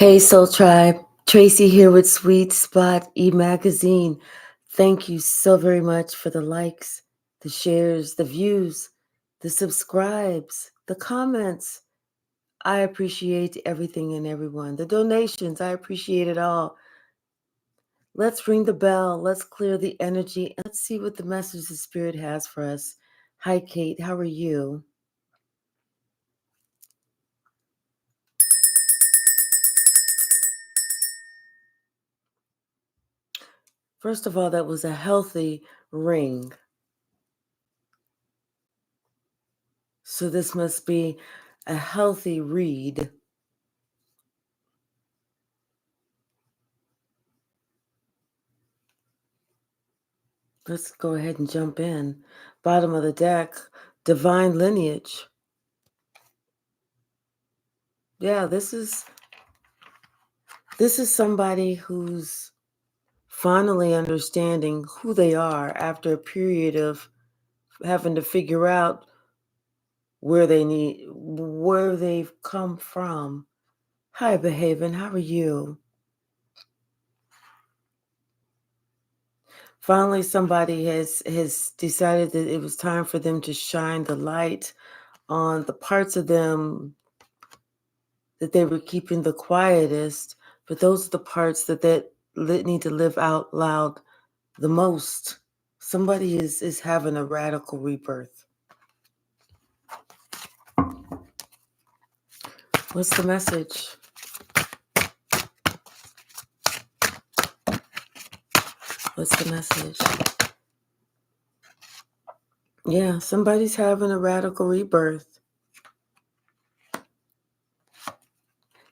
Hey, Soul Tribe. Tracy here with Sweet Spot e-magazine. Thank you so very much for the likes, the shares, the views, the subscribes, the comments. I appreciate everything and everyone. The donations, I appreciate it all. Let's ring the bell. Let's clear the energy. And let's see what the message the Spirit has for us. Hi, Kate. How are you? First of all, that was a healthy ring. So this must be a healthy read. Let's go ahead and jump in. Bottom of the deck, divine lineage. Yeah, this is somebody who's finally understanding who they are after a period of having to figure out where they've come from. Hi, Behaven, how are you? Finally, somebody has decided that it was time for them to shine the light on the parts of them that they were keeping the quietest, but those are the parts that need to live out loud the most. Somebody is having a radical rebirth. What's the message? What's the message? Yeah, somebody's having a radical rebirth.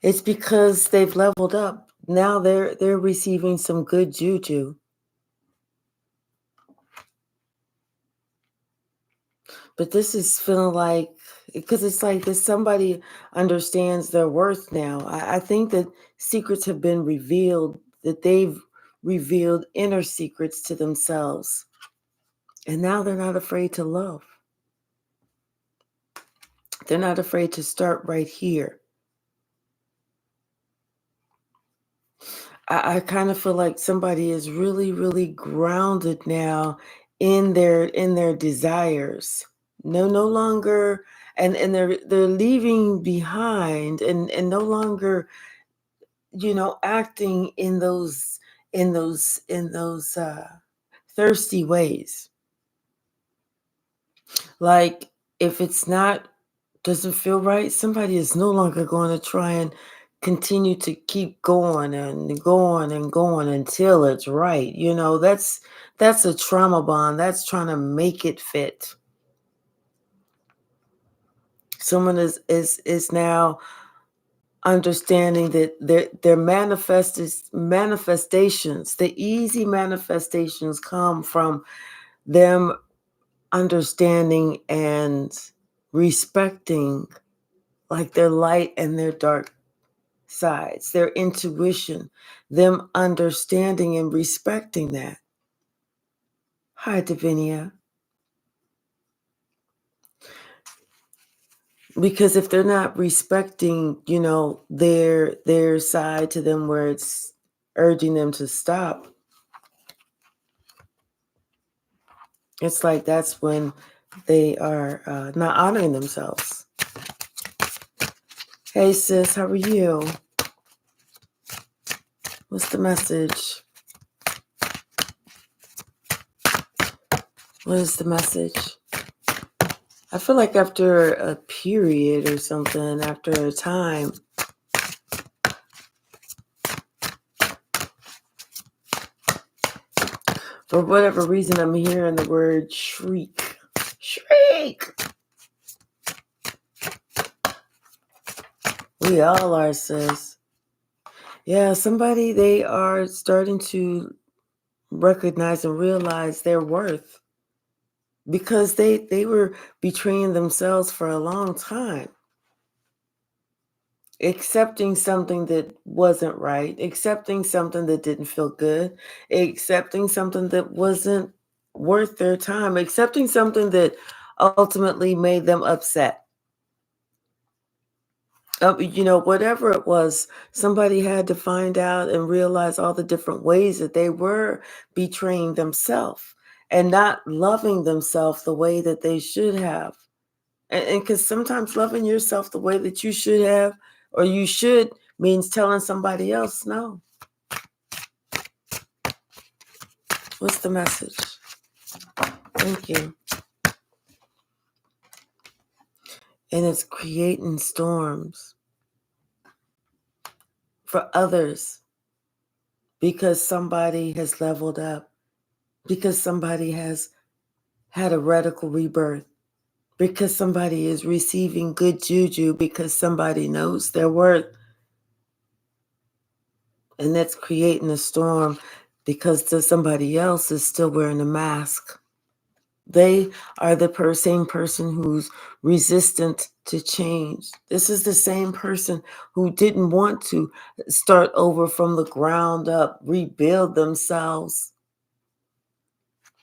It's because they've leveled up. Now they're receiving some good juju. But this is feeling like, because it's like that somebody understands their worth now. I think that secrets have been revealed, that they've revealed inner secrets to themselves. And now they're not afraid to love. They're not afraid to start right here. I kind of feel like somebody is really, really grounded now in their desires. No longer, and they're leaving behind and no longer, acting in those thirsty ways. Like if it's doesn't feel right, somebody is no longer going to try and continue to keep going and going and going until it's right. That's a trauma bond. That's trying to make it fit. Someone is now understanding that their manifestations, the easy manifestations come from them understanding and respecting like their light and their dark sides, their intuition, them understanding and respecting that. Hi, Davinia. Because if they're not respecting, their side to them where it's urging them to stop, it's like that's when they are not honoring themselves. Hey, sis, how are you? What's the message? What is the message? I feel like after a period or something, after a time, for whatever reason, I'm hearing the word shriek. Shriek! We all are, sis. Yeah, they are starting to recognize and realize their worth because they were betraying themselves for a long time. Accepting something that wasn't right, accepting something that didn't feel good, accepting something that wasn't worth their time, accepting something that ultimately made them upset. Whatever it was, somebody had to find out and realize all the different ways that they were betraying themselves and not loving themselves the way that they should have. And because sometimes loving yourself the way that you should have, or you should, means telling somebody else no. What's the message? Thank you. And it's creating storms for others because somebody has leveled up, because somebody has had a radical rebirth, because somebody is receiving good juju, because somebody knows their worth. And that's creating a storm because somebody else is still wearing a mask. They are the same person who's resistant to change. This is the same person who didn't want to start over from the ground up, rebuild themselves.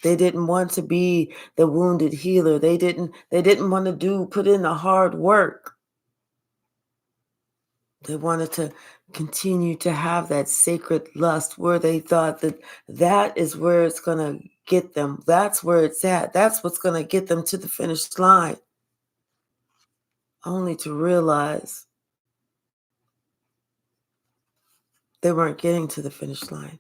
They didn't want to be the wounded healer. They didn't want to put in the hard work. They wanted to continue to have that sacred lust where they thought that is where it's going to get them. That's where it's at. That's what's going to get them to the finish line. Only to realize they weren't getting to the finish line.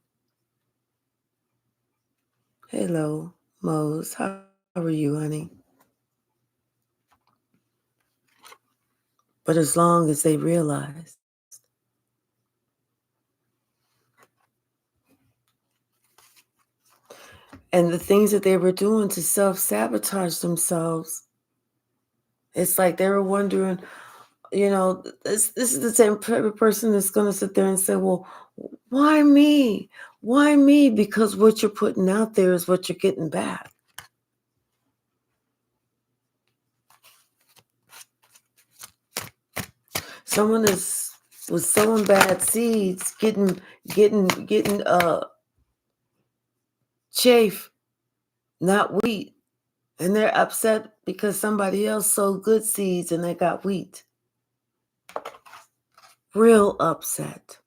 Hello, Mose. How are you, honey? But as long as they realized and the things that they were doing to self-sabotage themselves, it's like they were wondering, this is the same type of person that's going to sit there and say, well, why me? Why me? Because what you're putting out there is what you're getting back. Someone was sowing bad seeds, getting chaff, not wheat. And they're upset because somebody else sowed good seeds and they got wheat. Real upset.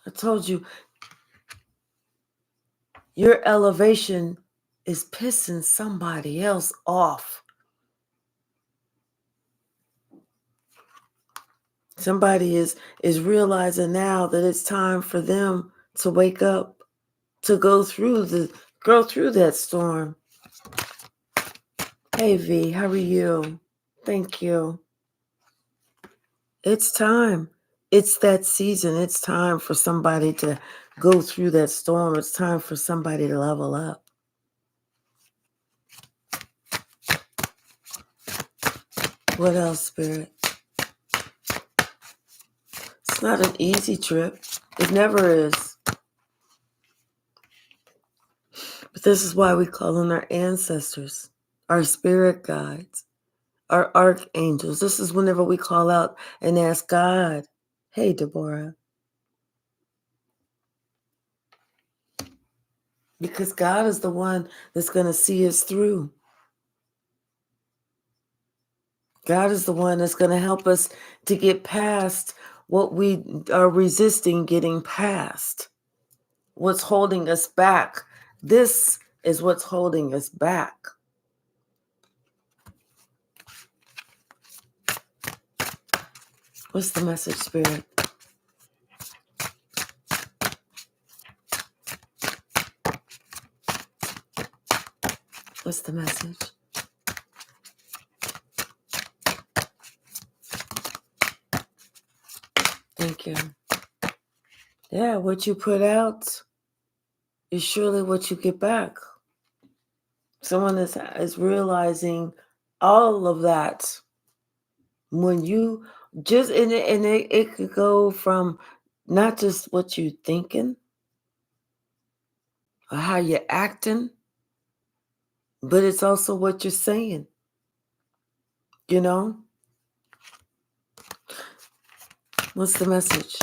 I told you, your elevation is pissing somebody else off. Somebody is realizing now that it's time for them to wake up, to go through that storm. Hey V, how are you? Thank you. It's time. It's that season. It's time for somebody to go through that storm. It's time for somebody to level up. What else, Spirit? It's not an easy trip. It never is. But this is why we call on our ancestors, our spirit guides, our archangels. This is whenever we call out and ask God, hey, Deborah. Because God is the one that's going to see us through. God is the one that's going to help us to get past what we are resisting getting past. What's holding us back. This is what's holding us back. What's the message, Spirit? What's the message? Thank you. Yeah, what you put out is surely what you get back. Someone is realizing all of that when you just, and it could go from not just what you're thinking or how you're acting, but it's also what you're saying, What's the message?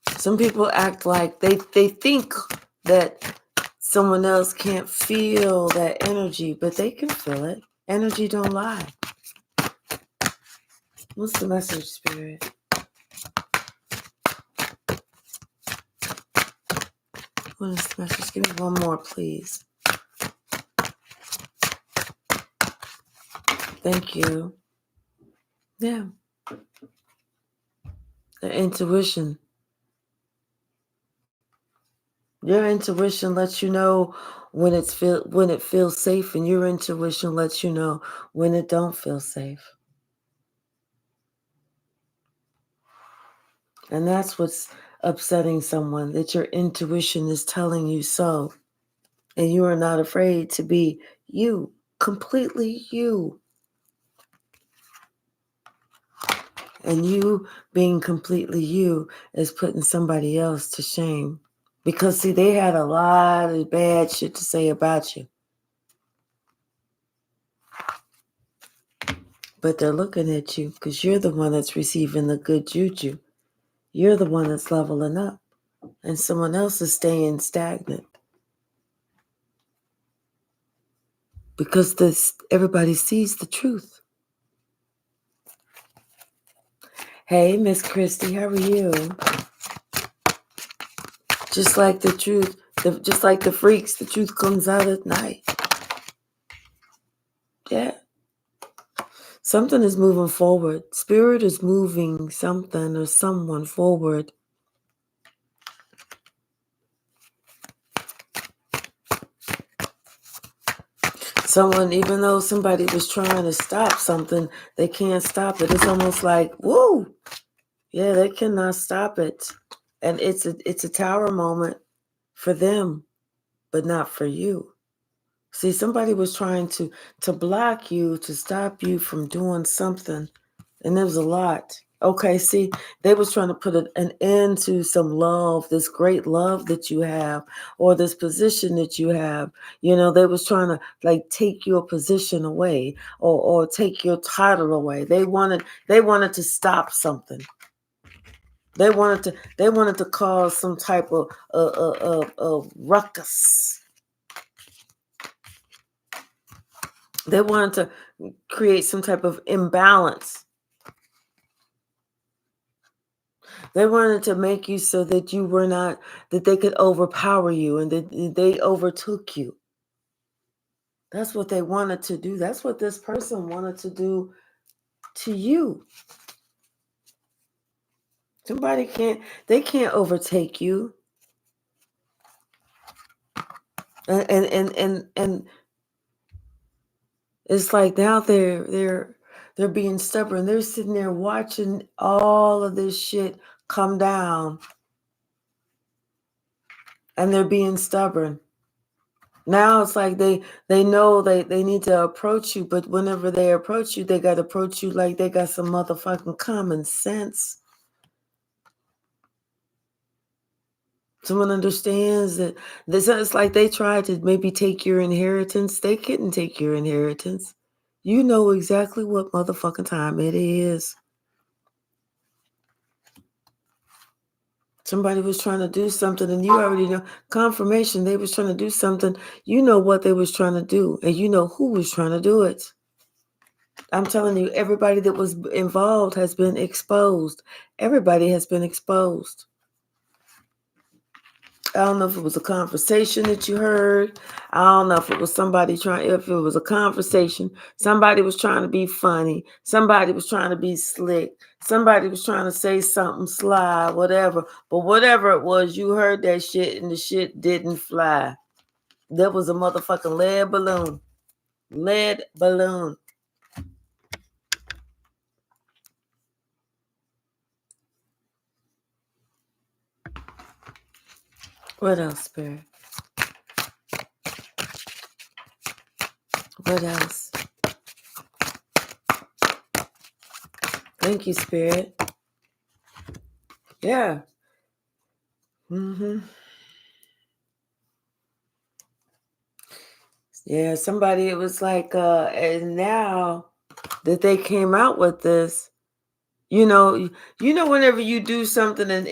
Some people act like they think that someone else can't feel that energy, but they can feel it. Energy don't lie. What's the message, Spirit? What is the message? Give me one more, please. Thank you. Yeah. The intuition. Your intuition lets you know when it feels safe, and your intuition lets you know when it don't feel safe. And that's what's upsetting someone, that your intuition is telling you so. And you are not afraid to be you, completely you. And you being completely you is putting somebody else to shame. Because, see, they had a lot of bad shit to say about you. But they're looking at you because you're the one that's receiving the good juju. You're the one that's leveling up. And someone else is staying stagnant. Because everybody sees the truth. Hey, Miss Christy, how are you? Just like the truth, just like the freaks, the truth comes out at night. Yeah. Something is moving forward. Spirit is moving something or someone forward. Someone, even though somebody was trying to stop something, they can't stop it. It's almost like, whoa. Yeah, they cannot stop it. And it's a tower moment for them, but not for you. See, somebody was trying to block you, to stop you from doing something. And there was a lot. Okay, see, they was trying to put an end to some love, this great love that you have, or this position that you have. You know, they was trying to like take your position away, or take your title away. They wanted to stop something. They wanted to cause some type of ruckus. They wanted to create some type of imbalance. They wanted to make you so that you were not, that they could overpower you and that they overtook you. That's what they wanted to do. That's what this person wanted to do to you. They can't overtake you. And it's like now they're being stubborn. They're sitting there watching all of this shit come down. And they're being stubborn. Now it's like they know they need to approach you, but whenever they approach you, they got to approach you like they got some motherfucking common sense. Someone understands that it's like they tried to maybe take your inheritance. They couldn't take your inheritance. You know exactly what motherfucking time it is. Somebody was trying to do something and you already know. Confirmation, they was trying to do something. You know what they was trying to do and you know who was trying to do it. I'm telling you, everybody that was involved has been exposed. Everybody has been exposed. I don't know if it was a conversation that you heard. I don't know if it was if it was a conversation. Somebody was trying to be funny. Somebody was trying to be slick. Somebody was trying to say something sly, whatever. But whatever it was, you heard that shit and the shit didn't fly. There was a motherfucking lead balloon. Lead balloon. What else, Spirit? What else? Thank you, Spirit. Yeah. Yeah, somebody, it was like, and now that they came out with this, whenever you do something and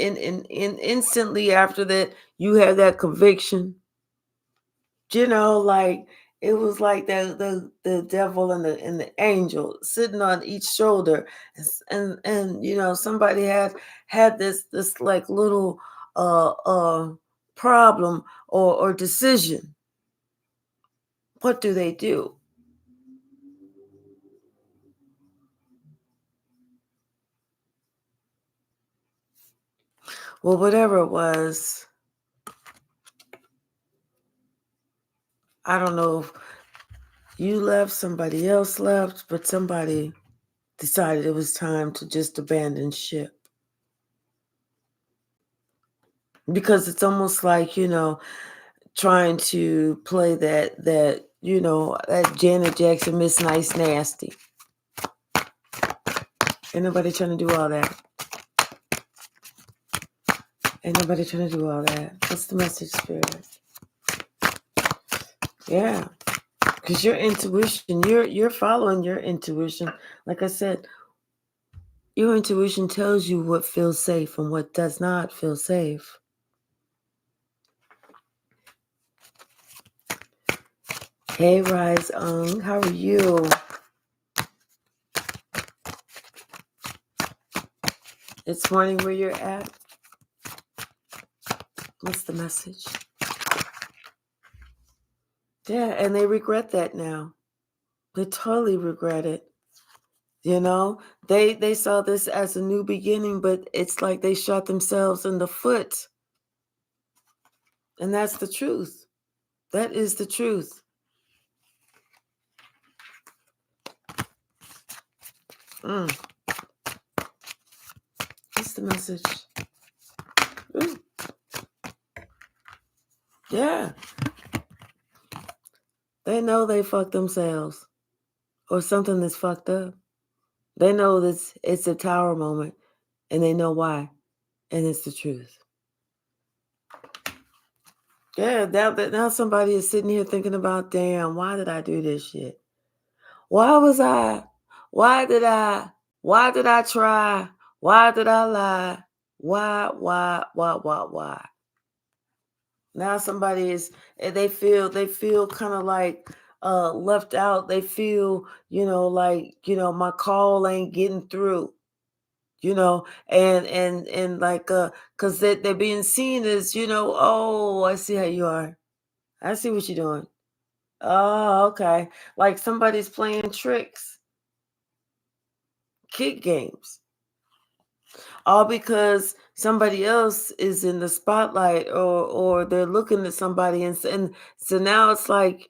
instantly after that, you have that conviction, like it was like the devil and the angel sitting on each shoulder, and somebody had this like little problem or decision. What do they do? Well, whatever it was, I don't know if you left, somebody else left, but somebody decided it was time to just abandon ship. Because it's almost like, trying to play that Janet Jackson Miss Nice Nasty. Ain't nobody trying to do all that. Ain't nobody trying to do all that. What's the message, Spirit? Yeah. Because your intuition, you're following your intuition. Like I said, your intuition tells you what feels safe and what does not feel safe. Hey, Rise Ung, how are you? It's morning where you're at. What's the message? Yeah, and they regret that now. They totally regret it. They saw this as a new beginning, but it's like they shot themselves in the foot. And that's the truth. That is the truth. What's the message? Ooh. Yeah. They know they fucked themselves or something that's fucked up. They know this it's a tower moment and they know why. And it's the truth. Yeah, now somebody is sitting here thinking about, damn, why did I do this shit? Why was I? Why did I? Why did I try? Why did I lie? Why? Now somebody is they feel kind of like left out. They feel, like, my call ain't getting through. And like because they're being seen as, oh, I see how you are. I see what you're doing. Oh, okay. Like somebody's playing tricks, kid games, all because somebody else is in the spotlight, or they're looking at somebody, and so now it's like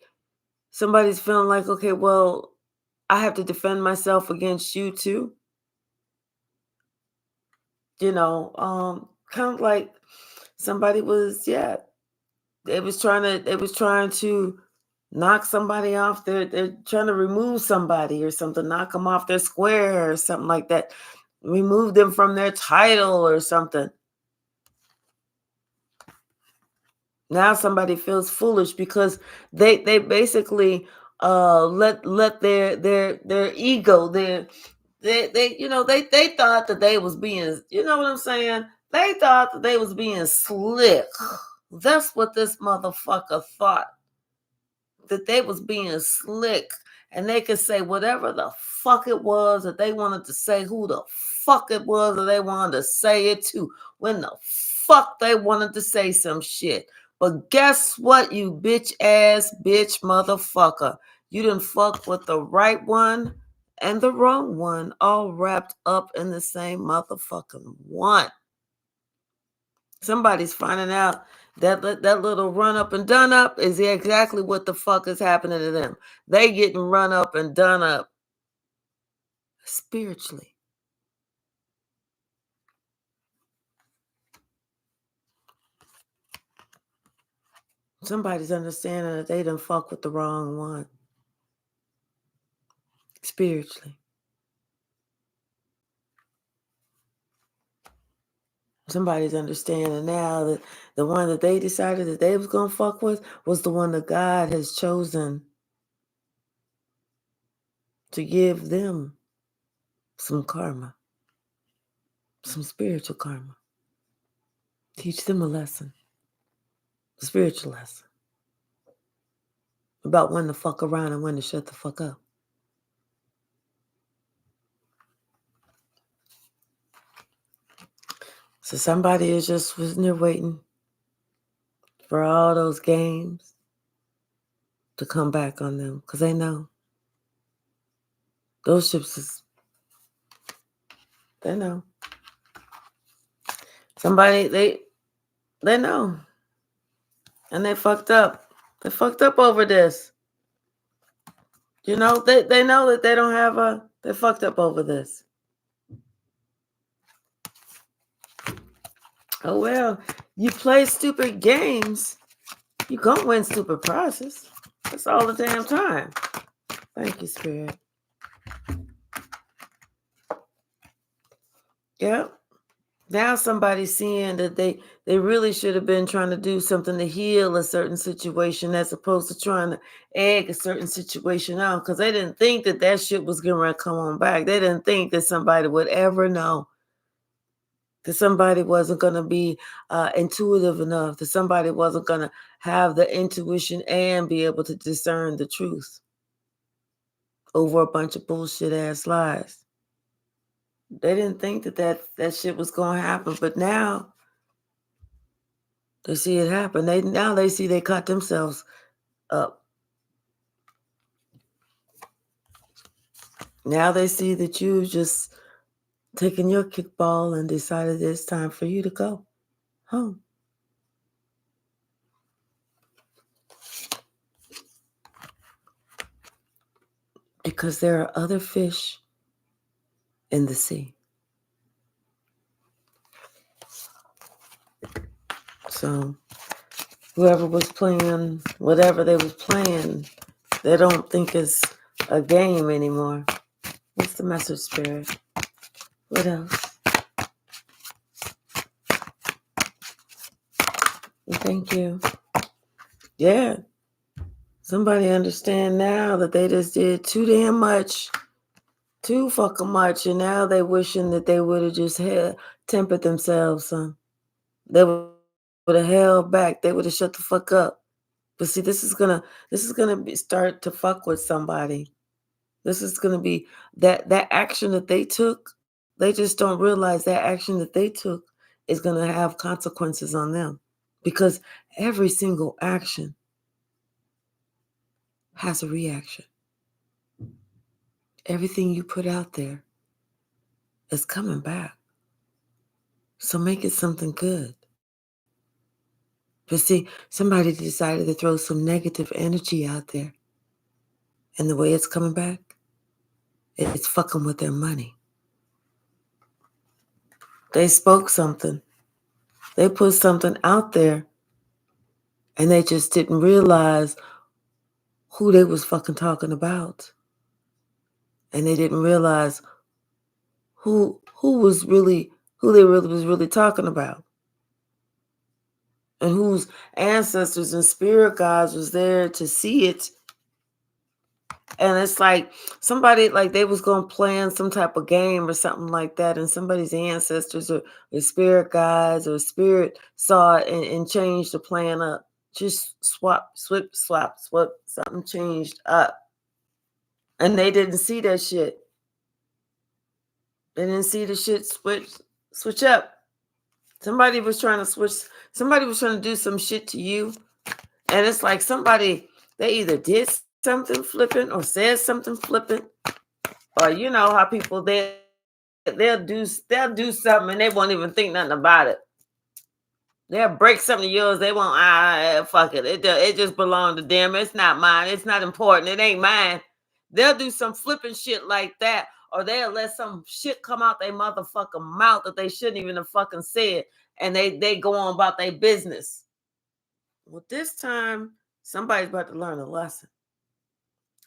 somebody's feeling like, okay, well, I have to defend myself against you too. Kind of like somebody was, yeah, they was trying to knock somebody off. They're trying to remove somebody or something, knock them off their square or something like that. Remove them from their title or something. Now somebody feels foolish because they basically let their ego, they thought that they was being, you know what I'm saying? They thought that they was being slick. That's what this motherfucker thought, that they was being slick, and they could say whatever the fuck it was that they wanted to say, who the fuck it was that they wanted to say it to, when the fuck they wanted to say some shit. But guess what, you bitch ass bitch motherfucker? You done fuck with the right one and the wrong one, all wrapped up in the same motherfucking one. Somebody's finding out that little run up and done up is exactly what the fuck is happening to them. They getting run up and done up spiritually. Somebody's understanding that they done fuck with the wrong one spiritually. Somebody's understanding now that the one that they decided that they was gonna fuck with was the one that God has chosen to give them some karma, some spiritual karma. Teach them a lesson, a spiritual lesson. about when to fuck around and when to shut the fuck up. So somebody is just sitting there waiting for all those games to come back on them because they know those ships is, they know. Somebody, they know. And they fucked up. They fucked up over this. You know, they know that they don't have they fucked up over this. Oh, well, you play stupid games, you gonna win stupid prizes. That's all the damn time. Thank you, Spirit. Yep. Now somebody's seeing that they really should have been trying to do something to heal a certain situation as opposed to trying to egg a certain situation out because they didn't think that that shit was going to come on back. They didn't think that somebody would ever know, that somebody wasn't going to be intuitive enough, that somebody wasn't going to have the intuition and be able to discern the truth over a bunch of bullshit ass lies. They didn't think that shit was going to happen, but now they see it happen. Now they see they cut themselves up. Now they see that you just taken your kickball and decided it's time for you to go home. Because there are other fish in the sea. So whoever was playing, whatever they was playing, they don't think it's a game anymore. What's the message, Spirit? What else? Thank you. Yeah. Somebody understand now that they just did too damn much, too fucking much, and now they wishing that they would have just tempered themselves, son. They would have held back. They would have shut the fuck up. But see, this is gonna start to fuck with somebody. This is gonna be that action that they took. They just don't realize that action that they took is gonna have consequences on them, because every single action has a reaction. Everything you put out there is coming back. So make it something good. But see, somebody decided to throw some negative energy out there. And the way it's coming back, it's fucking with their money. They spoke something. They put something out there. And they just didn't realize who they was fucking talking about. And they didn't realize who they really was really talking about. And whose ancestors and spirit guides was there to see it. And it's like somebody, like they was going to plan some type of game or something like that. And somebody's ancestors or spirit guides or spirit saw it and changed the plan up. Just swap, something changed up. And they didn't see that shit. They didn't see the shit switch up. Somebody was trying to do some shit to you. And it's like they either did something flippant or said something flippant. Or you know how people they'll do something and they won't even think nothing about it. They'll break something of yours. They won't fuck it. It just belongs to them. It's not mine. It's not important. It ain't mine. They'll do some flipping shit like that, or they'll let some shit come out their motherfucking mouth that they shouldn't even have fucking said, and they go on about their business. Well, this time somebody's about to learn a lesson,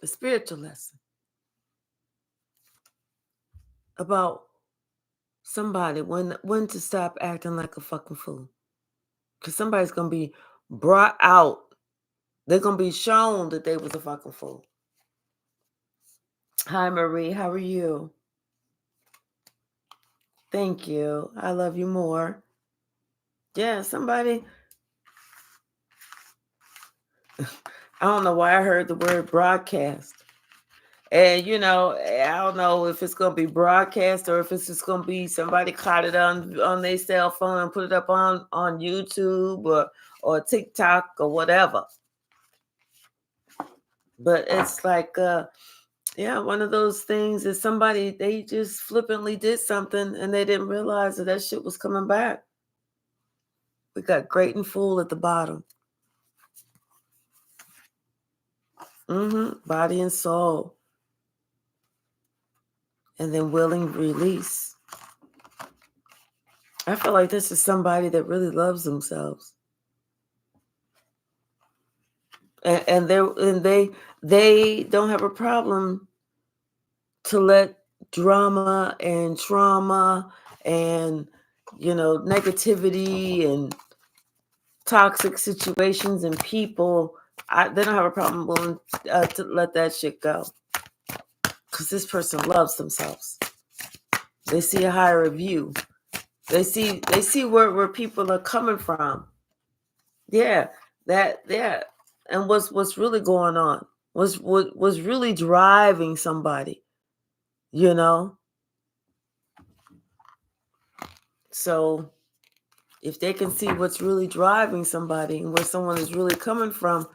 a spiritual lesson about somebody when to stop acting like a fucking fool. Because somebody's gonna be brought out. They're gonna be shown that they was a fucking fool. Hi, Marie. How are you? Thank you. I love you more. Yeah, somebody. I don't know why I heard the word broadcast. And I don't know if it's gonna be broadcast or if it's just gonna be somebody caught it on their cell phone and put it up on YouTube or TikTok or whatever. But it's like one of those things is somebody, they just flippantly did something and they didn't realize that shit was coming back. We got great and full at the bottom. Body and soul. And then willing release. I feel like this is somebody that really loves themselves. And they don't have a problem to let drama and trauma and negativity and toxic situations and people, they don't have a problem willing to let that shit go, because this person loves themselves. They see a higher view. They see where people are coming from. Yeah, and what's really going on, was really driving somebody, So if they can see what's really driving somebody and where someone is really coming from,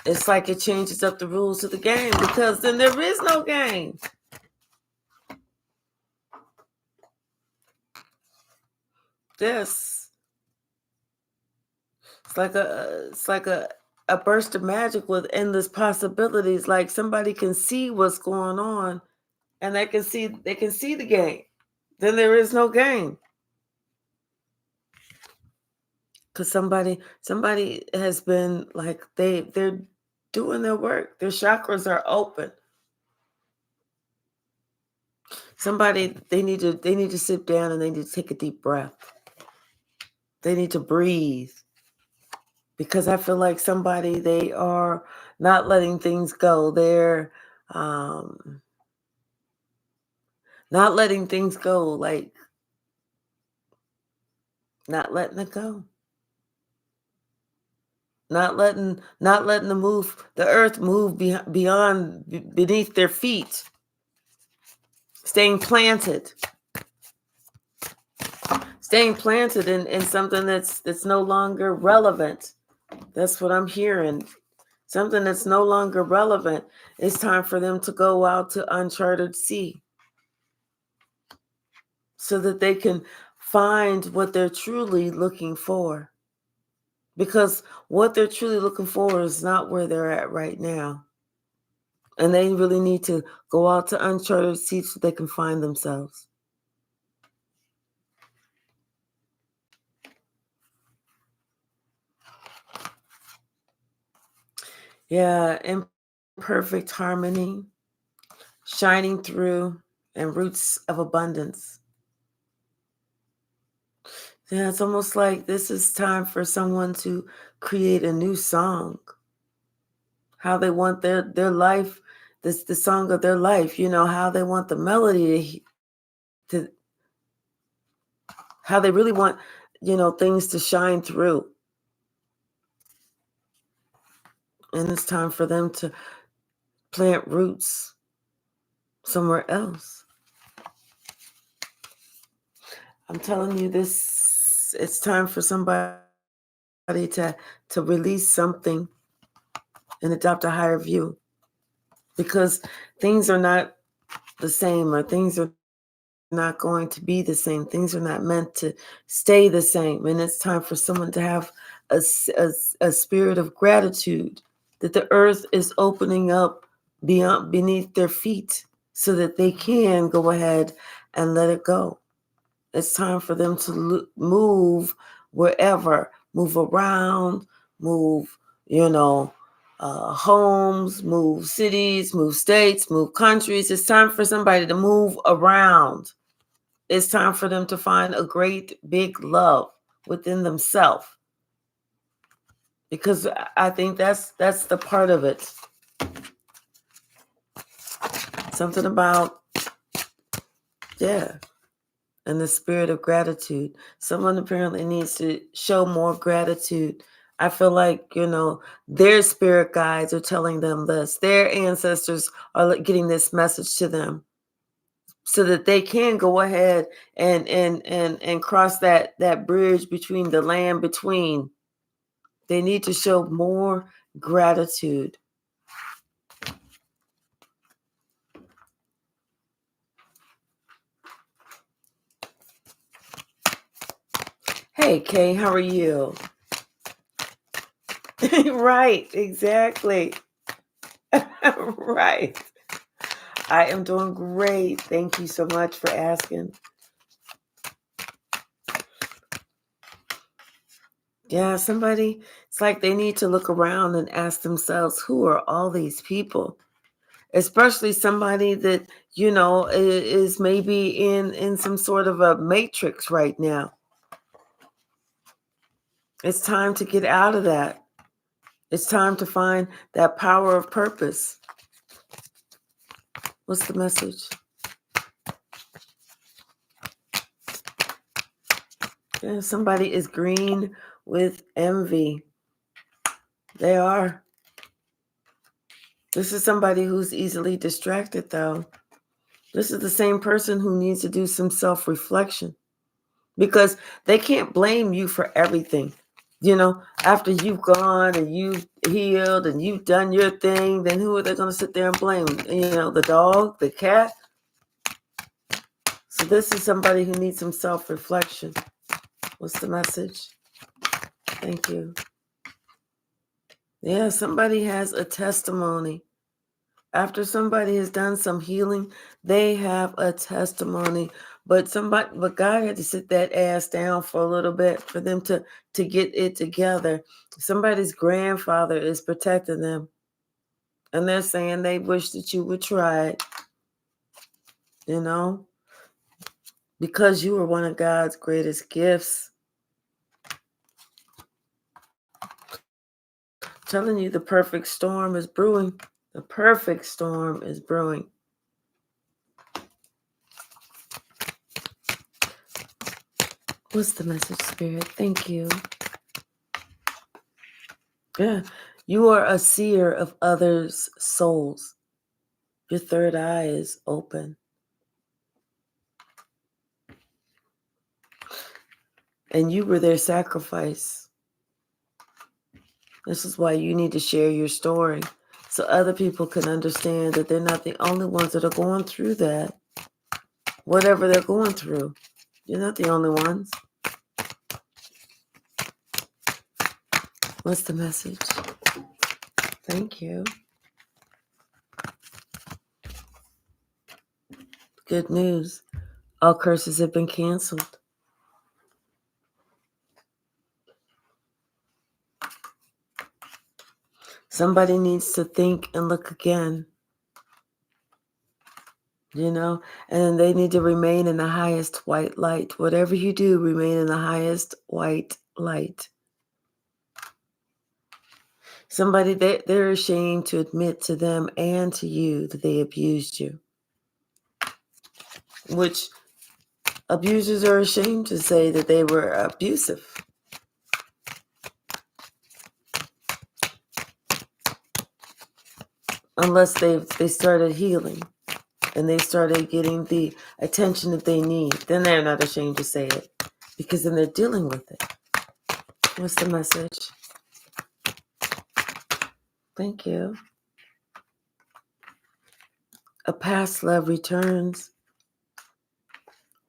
it's like it changes up the rules of the game, because then there is no game. This, it's like a burst of magic with endless possibilities. Like somebody can see what's going on, and they can see the game. Then there is no game, because somebody has been like, they're doing their work. Their chakras are open. Somebody, they need to sit down and they need to take a deep breath. They need to breathe, because I feel like somebody, they are not letting things go. They're not letting things go, like not letting it go. Not letting the earth move beneath their feet. Staying planted in something that's no longer relevant. That's what I'm hearing. Something that's no longer relevant. It's time for them to go out to uncharted sea, so that they can find what they're truly looking for. Because what they're truly looking for is not where they're at right now. And they really need to go out to uncharted seas so they can find themselves. Yeah, imperfect harmony, shining through, and roots of abundance. Yeah, it's almost like this is time for someone to create a new song. How they want their life, the song of their life, how they want the melody to how they really want, things to shine through. And it's time for them to plant roots somewhere else. I'm telling you this, it's time for somebody to release something and adopt a higher view, because things are not the same, or things are not going to be the same. Things are not meant to stay the same. And it's time for someone to have a spirit of gratitude that the earth is opening up beneath their feet, so that they can go ahead and let it go. It's time for them to move wherever, move around, move, homes, move cities, move states, move countries. It's time for somebody to move around. It's time for them to find a great big love within themselves, because I think that's the part of it. Something about, and the spirit of gratitude. Someone apparently needs to show more gratitude I feel like, their spirit guides are telling them this. Their ancestors are getting this message to them so that they can go ahead and cross that bridge between the land between. They need to show more gratitude. Hey, Kay, how are you? Right, exactly. Right. I am doing great. Thank you so much for asking. Yeah, somebody, it's like they need to look around and ask themselves, who are all these people? Especially somebody that, is maybe in some sort of a matrix right now. It's time to get out of that. It's time to find that power of purpose. What's the message? Yeah, somebody is green with envy. They are. This is somebody who's easily distracted, though. This is the same person who needs to do some self-reflection because they can't blame you for everything. After you've gone and you've healed and you've done your thing, then who are they going to sit there and blame? The dog, the cat? So this is somebody who needs some self-reflection. What's the message? Thank you. Yeah, somebody has a testimony. After somebody has done some healing, they have a testimony. But God had to sit that ass down for a little bit for them to get it together. Somebody's grandfather is protecting them. And they're saying they wish that you would try it. Because you are one of God's greatest gifts. I'm telling you, the perfect storm is brewing. The perfect storm is brewing. What's the message, Spirit? Thank you. Yeah, you are a seer of others' souls. Your third eye is open. And you were their sacrifice. This is why you need to share your story so other people can understand that they're not the only ones that are going through that. Whatever they're going through, you're not the only ones. What's the message? Thank you. Good news. All curses have been canceled. Somebody needs to think and look again. And they need to remain in the highest white light. Whatever you do, remain in the highest white light. Somebody, they're ashamed to admit to them and to you that they abused you. Which abusers are ashamed to say that they were abusive. Unless they started healing and they started getting the attention that they need. Then they're not ashamed to say it because then they're dealing with it. What's the message? Thank you. A past love returns.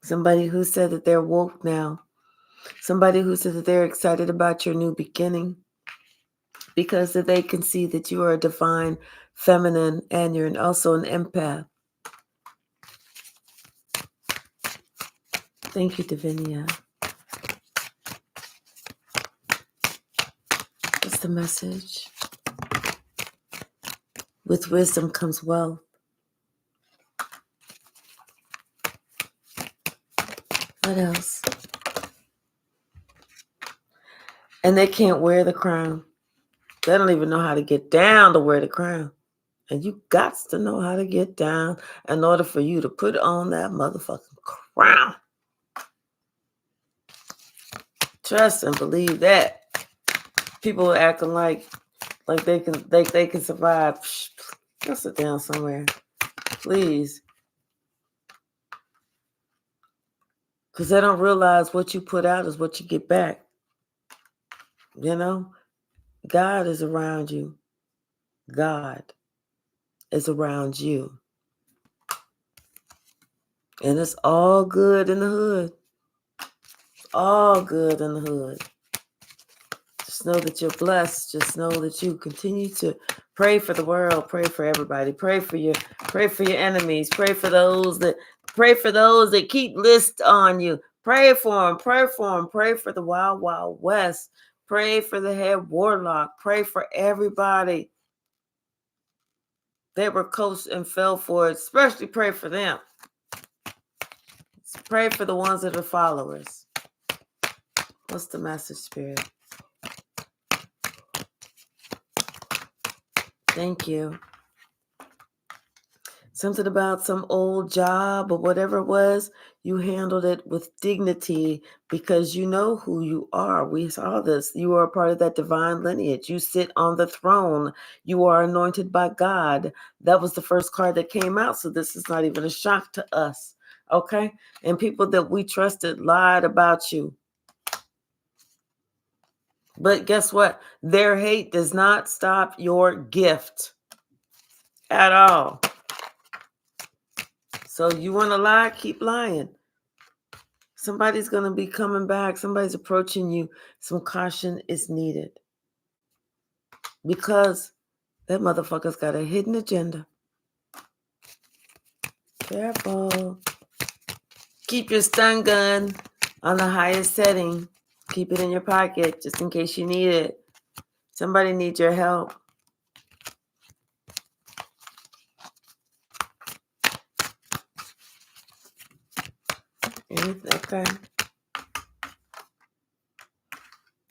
Somebody who said that they're woke now. Somebody who said that they're excited about your new beginning because that they can see that you are a divine feminine and you're also an empath. Thank you, Divinia. What's the message? With wisdom comes wealth. What else? And they can't wear the crown. They don't even know how to get down to wear the crown. And you got to know how to get down in order for you to put on that motherfucking crown. Trust and believe that. People acting like they can survive. Psh, go sit down somewhere, please, because they don't realize what you put out is what you get back. You know, God is around you. God is around you, and it's all good in the hood. All good in the hood. Just know that you're blessed. Just know that you continue to pray for the world. Pray for everybody. Pray for your enemies. Pray for those that keep list on you. Pray for them. Pray for them. Pray for the Wild Wild West. Pray for the head warlock. Pray for everybody that were coached and fell for it. Especially pray for them. Pray for the ones that are followers. What's the message, Spirit? Thank you. Something about some old job or whatever it was, you handled it with dignity because you know who you are. We saw this. You are a part of that divine lineage. You sit on the throne. You are anointed by God. That was the first card that came out. So this is not even a shock to us. Okay? And people that we trusted lied about you. But guess what? Their hate does not stop your gift at all. So you want to lie? Keep lying. Somebody's going to be coming back. Somebody's approaching you. Some caution is needed. Because that motherfucker's got a hidden agenda. Careful. Keep your stun gun on the highest setting. Keep it in your pocket just in case you need it. Somebody needs your help. Okay.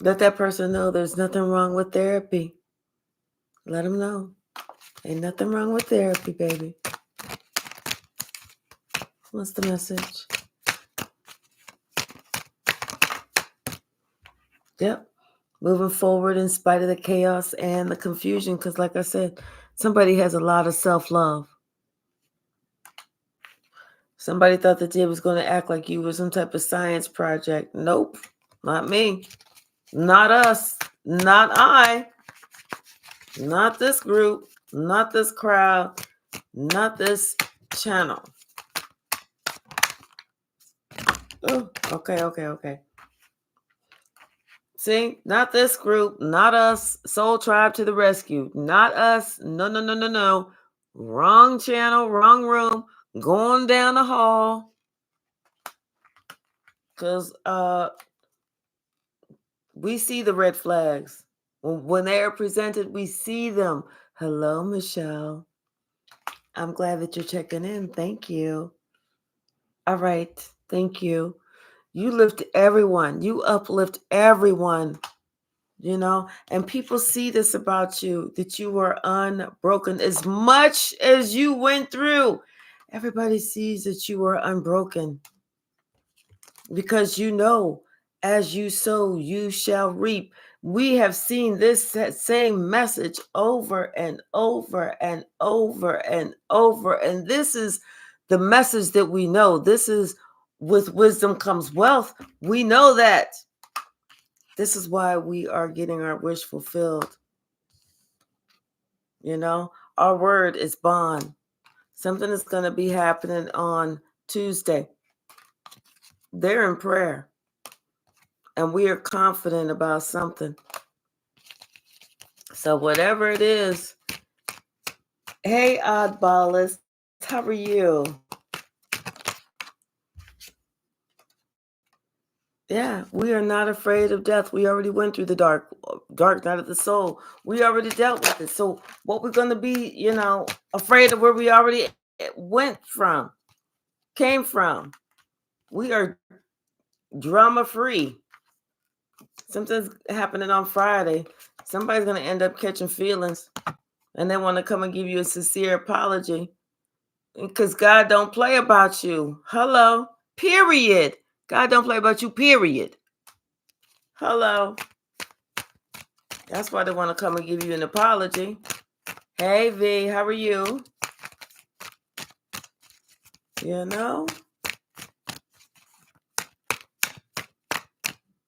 Let that person know there's nothing wrong with therapy. Let them know. Ain't nothing wrong with therapy, baby. What's the message? Yep. Moving forward in spite of the chaos and the confusion. Because like I said, somebody has a lot of self-love. Somebody thought that they was going to act like you were some type of science project. Nope. Not me. Not us. Not I. Not this group. Not this crowd. Not this channel. Oh, okay. See, not this group, not us. Soul Tribe to the rescue. Not us. No. Wrong channel, wrong room. Going down the hall. Because we see the red flags. When they are presented, we see them. Hello, Michelle. I'm glad that you're checking in. Thank you. All right. Thank you. You lift everyone. You uplift everyone. You know, and people see this about you, that you are unbroken. As much as you went through, everybody sees that you are unbroken. Because you know, as you sow, you shall reap. We have seen this same message over and over and over and over. And this is the message that we know. This is, with wisdom comes wealth. We know that. This is why we are getting our wish fulfilled. You know, our word is bond. Something is going to be happening on Tuesday. They're in prayer. And we are confident about something. So whatever it is, hey, oddballist, how are you? Yeah, we are not afraid of death. We already went through the dark night of the soul. We already dealt with it. So what we're going to be, you know, afraid of where we already came from. We are drama free. Something's happening on Friday. Somebody's going to end up catching feelings and they want to come and give you a sincere apology because God don't play about you. Hello. Period. God don't play about you. Period. Hello. That's why they want to come and give you an apology. Hey, V, how are you? You know?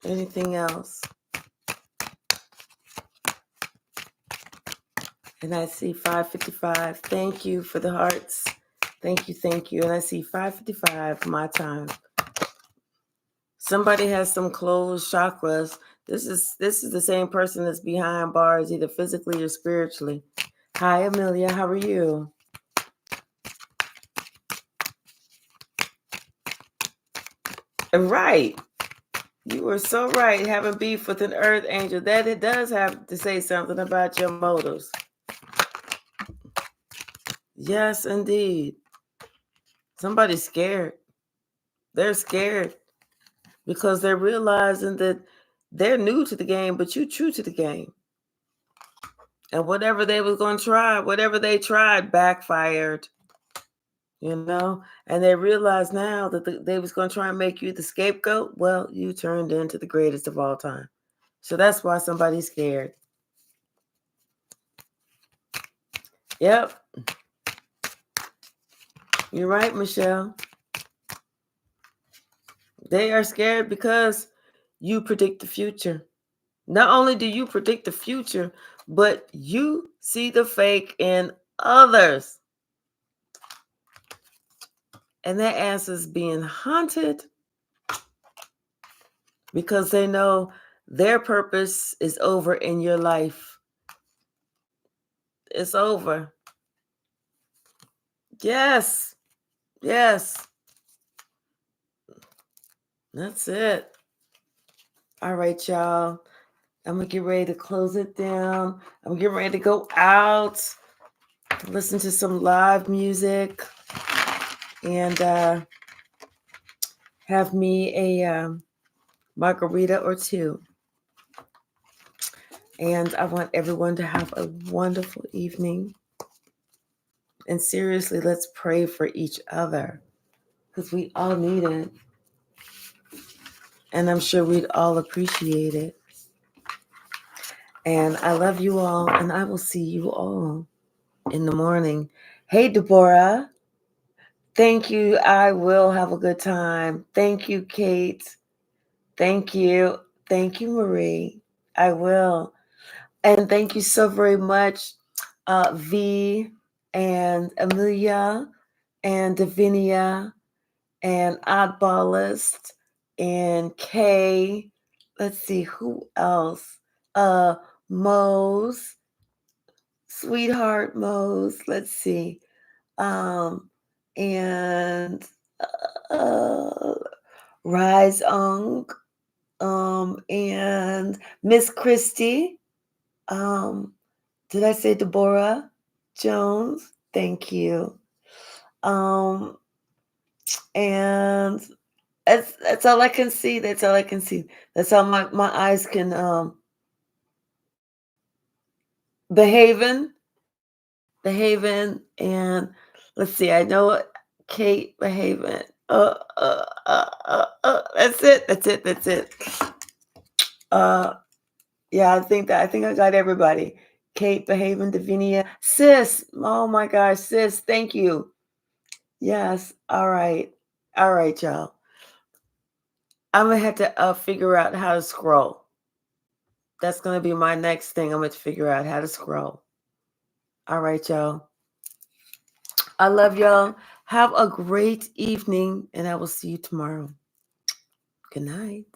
Anything else? And I see 555. Thank you for the hearts. Thank you, thank you. And I see 555 my time. Somebody has some closed chakras. This is the same person that's behind bars, either physically or spiritually. Hi, Amelia. How are you? Right. You were so right. Having beef with an earth angel, that it does have to say something about your motives. Yes, indeed. Somebody's scared. They're scared because they're realizing that they're new to the game, but you true to the game. And whatever they was going to try, whatever they tried, backfired. You know, and they realize now that they was going to try and make you the scapegoat. Well, you turned into the greatest of all time. So that's why somebody's scared. Yep. You're right, Michelle. They are scared because you predict the future. Not only do you predict the future, but you see the fake in others. And that answer's being haunted because they know their purpose is over in your life. It's over. Yes. Yes. That's it. All right, y'all. I'm going to get ready to close it down. I'm getting ready to go out, listen to some live music, and have me a margarita or two. And I want everyone to have a wonderful evening. And seriously, let's pray for each other because we all need it. And I'm sure we'd all appreciate it. And I love you all, and I will see you all in the morning. Hey, Deborah. Thank you. I will have a good time. Thank you, Kate. Thank you. Thank you, Marie. I will. And thank you so very much, V and Amelia and Davinia and Oddballist and Kay. Let's see, who else? Mose, Sweetheart Mose. Let's see. And Rise Ung, and Miss Christie. Did I say Deborah Jones? Thank you. And that's all I can see. That's all I can see. That's all my eyes can behaving, and let's see. I know Kate behaving. That's it. That's it. That's it. Yeah, I think I got everybody. Kate behaving, Davinia, sis. Oh my gosh, sis. Thank you. Yes. All right, y'all. I'm gonna have to figure out how to scroll. That's gonna be my next thing. I'm gonna figure out how to scroll. All right, y'all. I love y'all. Have a great evening, and I will see you tomorrow. Good night.